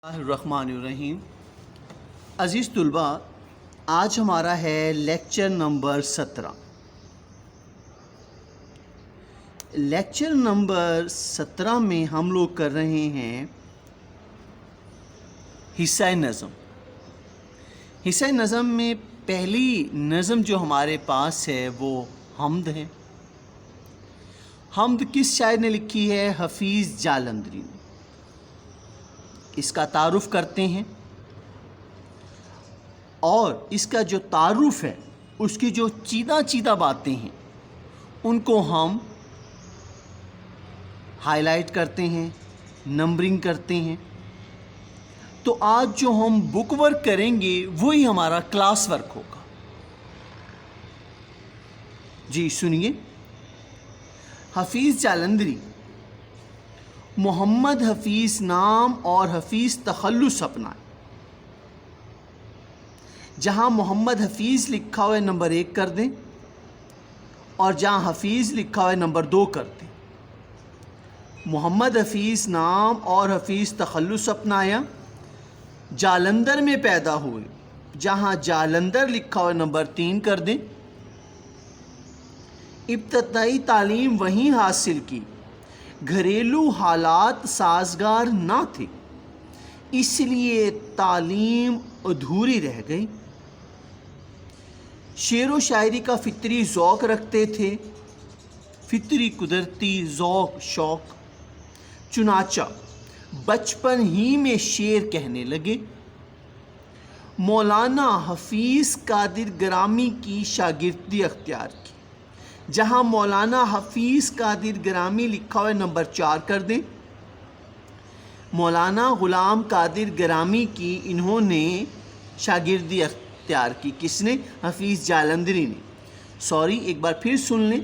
الرحمن الرحیم۔ عزیز طلباء، آج ہمارا ہے لیکچر نمبر 17۔ لیکچر نمبر 17 میں ہم لوگ کر رہے ہیں حصہ نظم۔ حصہ نظم میں پہلی نظم جو ہمارے پاس ہے وہ حمد ہے۔ حمد کس شاعر نے لکھی ہے؟ حفیظ جالندری نے۔ اس کا تعارف کرتے ہیں، اور اس کا جو تعارف ہے اس کی جو چیدہ باتیں ہیں ان کو ہم ہائی لائٹ کرتے ہیں، نمبرنگ کرتے ہیں۔ تو آج جو ہم بک ورک کریں گے وہی ہمارا کلاس ورک ہوگا۔ جی سنیے۔ حفیظ جالندری محمد حفیظ نام اور حفیظ تخلص اپنا۔ جہاں محمد حفیظ لکھا ہوا ہے نمبر 1 کر دیں، اور جہاں حفیظ لکھا ہوا ہے نمبر 2 کر دیں۔ محمد حفیظ نام اور حفیظ تخلص اپنایا، جالندر میں پیدا ہوئے، جہاں جالندر لکھا ہوا ہے نمبر 3 کر دیں۔ ابتدائی تعلیم وہیں حاصل کی، گھریلو حالات سازگار نہ تھے، اس لیے تعلیم ادھوری رہ گئی۔ شعر و شاعری کا فطری ذوق رکھتے تھے، فطری قدرتی ذوق شوق، چنانچہ بچپن ہی میں شعر کہنے لگے۔ مولانا حفیظ قادر گرامی کی شاگردی اختیار کی، جہاں مولانا حفیظ قادر گرامی لکھا ہوا ہے نمبر 4 کر دیں۔ مولانا غلام قادر گرامی کی انہوں نے شاگردی اختیار کی۔ کس نے؟ حفیظ جالندری نے۔ سوری، ایک بار پھر سن لیں۔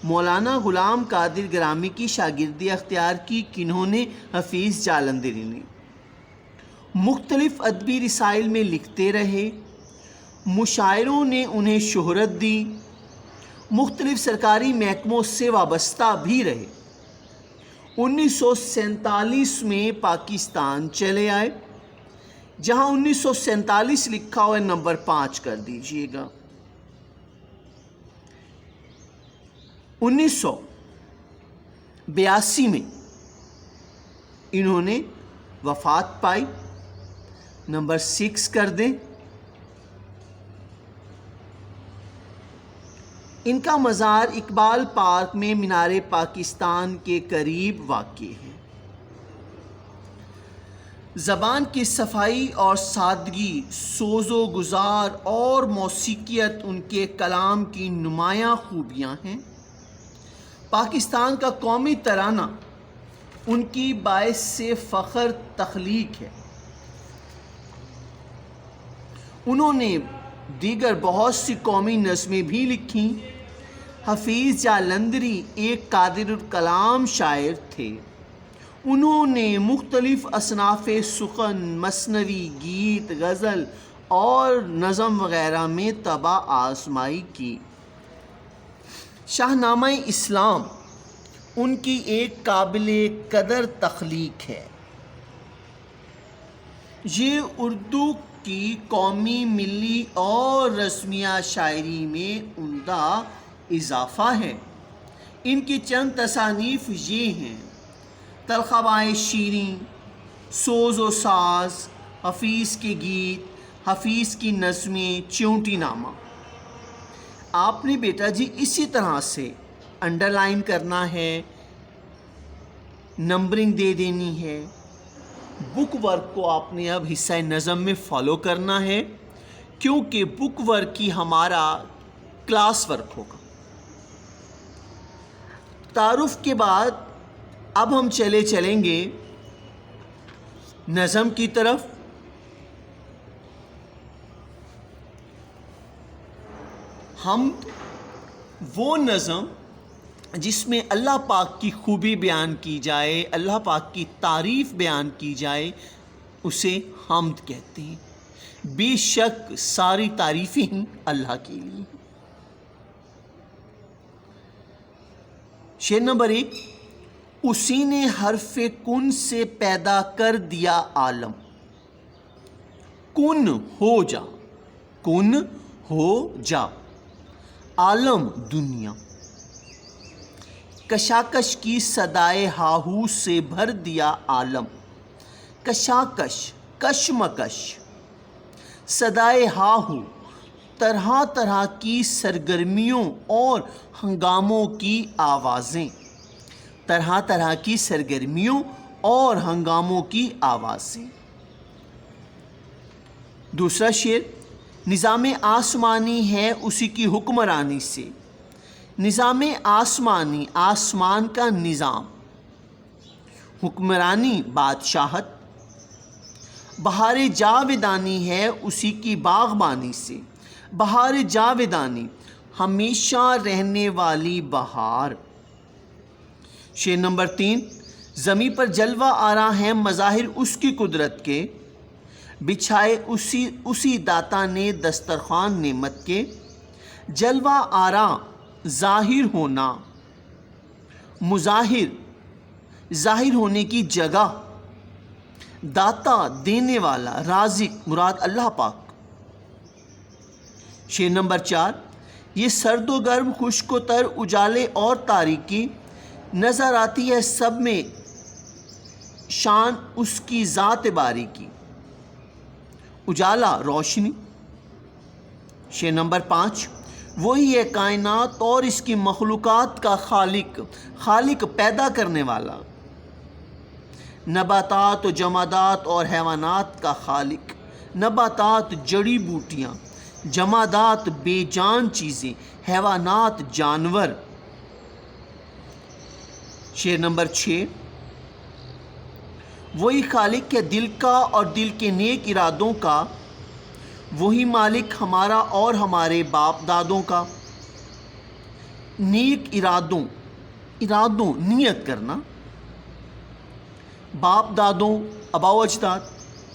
مولانا غلام قادر گرامی کی شاگردی اختیار کی کنہوں نے؟ حفیظ جالندری نے۔ مختلف ادبی رسائل میں لکھتے رہے، مشاعروں نے انہیں شہرت دی، مختلف سرکاری محکموں سے وابستہ بھی رہے۔ 1947 میں پاکستان چلے آئے، جہاں 1947 لکھا ہوا ہے نمبر 5 کر دیجئے گا۔ 1982 میں انہوں نے وفات پائی، نمبر 6 کر دیں۔ ان کا مزار اقبال پارک میں مینار پاکستان کے قریب واقع ہے۔ زبان کی صفائی اور سادگی، سوز و گزار اور موسیقیت ان کے کلام کی نمایاں خوبیاں ہیں۔ پاکستان کا قومی ترانہ ان کی باعث فخر تخلیق ہے۔ انہوں نے دیگر بہت سی قومی نظمیں بھی لکھیں۔ حفیظ جالندری ایک قادر الکلام شاعر تھے۔ انہوں نے مختلف اصناف سخن، مثنوی، گیت، غزل اور نظم وغیرہ میں طبع آزمائی کی۔ شاہنامہ اسلام ان کی ایک قابل قدر تخلیق ہے۔ یہ اردو کی قومی، ملی اور رسمیہ شاعری میں عمدہ اضافہ ہے۔ ان کی چند تصانیف یہ ہیں: تلخوائے شیریں، سوز و ساز، حفیظ کے گیت، حفیظ کی نظمیں، چیونٹی نامہ۔ آپ نے بیٹا جی اسی طرح سے انڈر لائن کرنا ہے، نمبرنگ دے دینی ہے۔ بک ورک کو آپ نے اب حصہ نظم میں فالو کرنا ہے، کیونکہ بک ورک ہی ہمارا کلاس ورک ہوگا۔ تعارف کے بعد اب ہم چلیں گے نظم کی طرف۔ حمد وہ نظم جس میں اللہ پاک کی خوبی بیان کی جائے، اللہ پاک کی تعریف بیان کی جائے، اسے حمد کہتے ہیں۔ بے شک ساری تعریفیں ہی اللہ کے لیے۔ شعر نمبر 1: اسی نے حرف کن سے پیدا کر دیا عالم، کن ہو جا، کن ہو جا، عالم دنیا، کشاکش کی صدائے ہاہو سے بھر دیا عالم، کشاکش کشمکش، صدائے ہاہو طرح طرح کی سرگرمیوں اور ہنگاموں کی آوازیں، طرح طرح کی سرگرمیوں اور ہنگاموں کی آوازیں۔ دوسرا شعر، نظام آسمانی ہے اسی کی حکمرانی سے، نظام آسمانی آسمان کا نظام، حکمرانی بادشاہت، بہار جاودانی ہے اسی کی باغبانی سے، بہار جاودانی ہمیشہ رہنے والی بہار۔ شعر نمبر 3، زمیں پر جلوہ آرا ہیں مظاہر اس کی قدرت کے، بچھائے اسی داتا نے دسترخوان نعمت کے، جلوہ آرا ظاہر ہونا، مظاہر ظاہر ہونے کی جگہ، داتا دینے والا، رازق مراد اللہ پاک۔ شعر نمبر 4، یہ سرد و گرم خشک و تر اجالے اور تاریکی، نظر آتی ہے سب میں شان اس کی ذات باری کی، اجالا روشنی۔ شعر نمبر 5، وہی ہے کائنات اور اس کی مخلوقات کا خالق، خالق پیدا کرنے والا، نباتات و جمادات اور حیوانات کا خالق، نباتات جڑی بوٹیاں، جمادات بے جان چیزیں، حیوانات جانور۔ شعر نمبر 6، وہی خالق ہے دل کا اور دل کے نیک ارادوں کا، وہی مالک ہمارا اور ہمارے باپ دادوں کا، نیک ارادوں، ارادوں نیت کرنا، باپ دادوں آباء و اجداد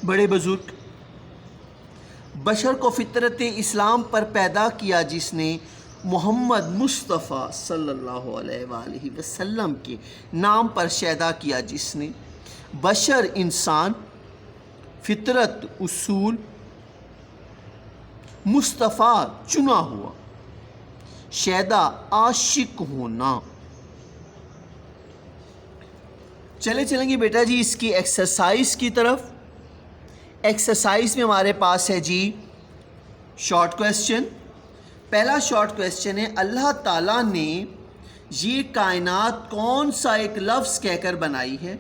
بڑے بزرگ۔ بشر کو فطرت اسلام پر پیدا کیا جس نے، محمد مصطفیٰ صلی اللہ علیہ وآلہ وسلم کے نام پر شیدا کیا جس نے، بشر انسان، فطرت اصول، مصطفیٰ چنا ہوا، شیدا عاشق ہونا۔ چلیں گے بیٹا جی اس کی ایکسرسائز کی طرف۔ ایکسرسائز میں ہمارے پاس ہے جی شارٹ کویسچن۔ پہلا شارٹ کویسچن ہے، اللہ تعالیٰ نے یہ کائنات کون سا ایک لفظ کہہ کر بنائی ہے؟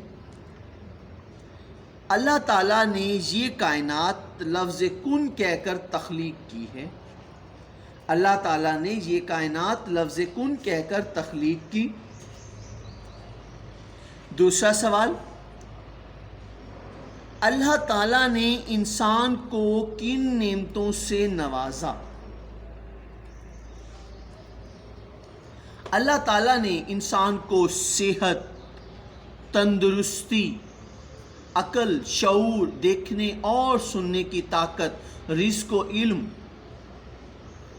اللہ تعالیٰ نے یہ کائنات لفظ کن کہہ کر تخلیق کی ہے، اللہ تعالیٰ نے یہ کائنات لفظ کن کہہ کر تخلیق کی۔ دوسرا سوال، اللہ تعالیٰ نے انسان کو کن نعمتوں سے نوازا؟ اللہ تعالیٰ نے انسان کو صحت، تندرستی، عقل، شعور، دیکھنے اور سننے کی طاقت، رزق و علم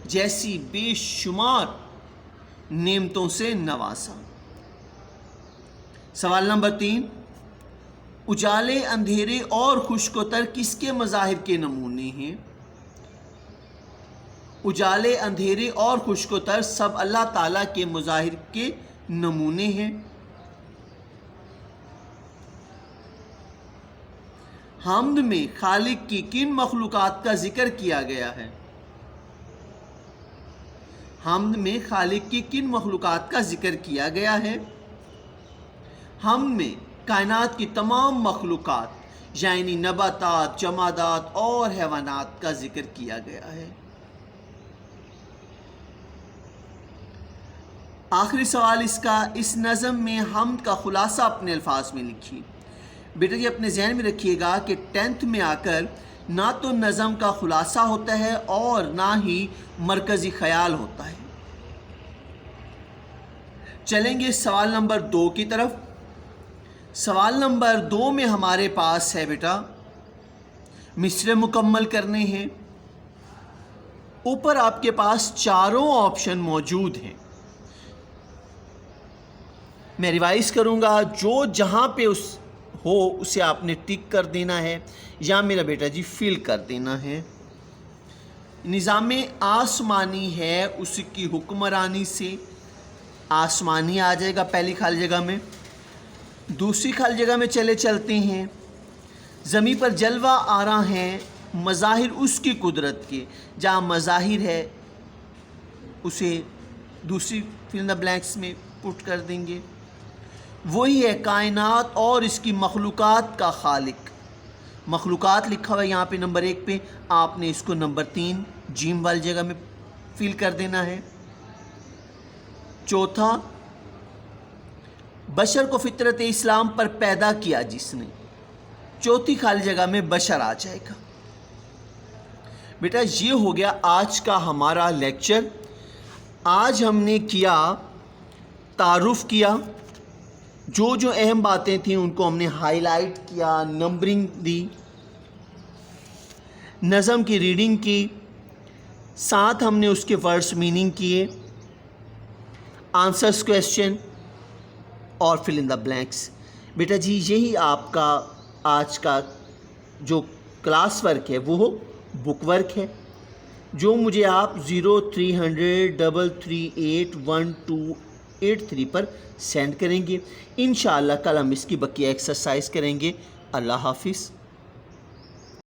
جیسی بے شمار نعمتوں سے نوازا۔ سوال نمبر 3، اجالے، اندھیرے اور خشک و تر کس کے مظاہر کے نمونے ہیں؟ اجالے، اندھیرے اور خشک و تر سب اللہ تعالیٰ کے مظاہر کے نمونے ہیں۔ حمد میں خالق کی کن مخلوقات کا ذکر کیا گیا ہے؟ حمد میں خالق کی کن مخلوقات کا ذکر کیا گیا ہے؟ حمد میں کائنات کی تمام مخلوقات یعنی نباتات، جمادات اور حیوانات کا ذکر کیا گیا ہے۔ آخری سوال اس کا، اس نظم میں حمد کا خلاصہ اپنے الفاظ میں لکھیے۔ بیٹا یہ اپنے ذہن میں رکھیے گا کہ 10th میں آ کر نہ تو نظم کا خلاصہ ہوتا ہے اور نہ ہی مرکزی خیال ہوتا ہے۔ چلیں گے سوال نمبر 2 کی طرف۔ سوال نمبر 2 میں ہمارے پاس ہے بیٹا مصرعے مکمل کرنے ہیں۔ اوپر آپ کے پاس چاروں آپشن موجود ہیں، میں ریوائز کروں گا، جو جہاں پہ ہو اسے آپ نے ٹک کر دینا ہے۔ یا میرا بیٹا جی فل کر دینا ہے۔ نظام آسمانی ہے، اس کی حکمرانی سے آسمانی آ جائے گا پہلی خالی جگہ میں۔ دوسری خالی جگہ میں چلتے ہیں، زمین پر جلوہ آرا ہیں مظاہر اس کی قدرت کے، جہاں مظاہر ہے اسے دوسری فل ان دا بلینکس میں پٹ کر دیں گے۔ وہی ہے کائنات اور اس کی مخلوقات کا خالق۔ مخلوقات لکھا ہوا ہے یہاں پہ نمبر 1 پہ، آپ نے اس کو نمبر 3 جیم والی جگہ میں فل کر دینا ہے۔ چوتھا، بشر کو فطرت اسلام پر پیدا کیا جس نے، چوتھی خالی جگہ میں بشر آ جائے گا۔ بیٹا یہ ہو گیا آج کا ہمارا لیکچر۔ آج ہم نے کیا تعارف کیا، جو جو اہم باتیں تھیں ان کو ہم نے ہائی لائٹ کیا، نمبرنگ دی، نظم کی ریڈنگ کی، ساتھ ہم نے اس کے ورڈز میننگ کیے، آنسرس کویسچن اور فل ان دا بلینکس۔ بیٹا جی یہی آپ کا آج کا جو کلاس ورک ہے وہ بک ورک ہے، جو مجھے آپ 030033811283 پر سینڈ کریں گے۔ انشاءاللہ کل ہم اس کی بقیہ ایکسرسائز کریں گے۔ اللہ حافظ۔